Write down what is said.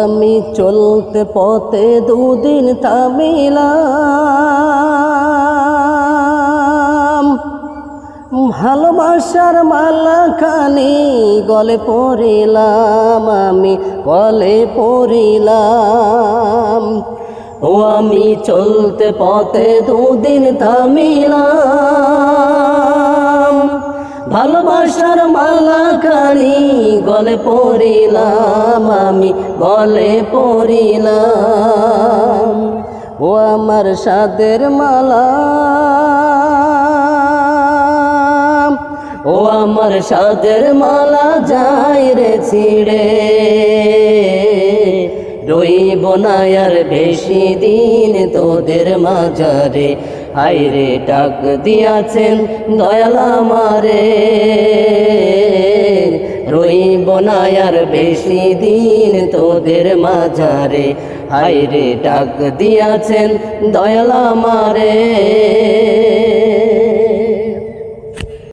আমি চলতে পথে দুদিন থামিলাম, ভালোবাসার মালাখানি গলে পড়িলাম, আমি গলে পড়িলাম। ও আমি চলতে পথে দুদিন থামিলাম, ভালোবাসার মালাখানি গলে পড়িলাম, আমি গলে পড়িলাম। ও আমার সাদের মালা, ও আমার সাদের মালা যাই রে ছিড়ে, রইব না আর বেশি দিন তোদের মাঝারে। হায়রে ডাক দিয়াছেন দয়াল আমারে, রইব না আর বেশি দিন তোদের মাঝারে। হায়রে ডাক দিয়াছেন দয়াল আমারে।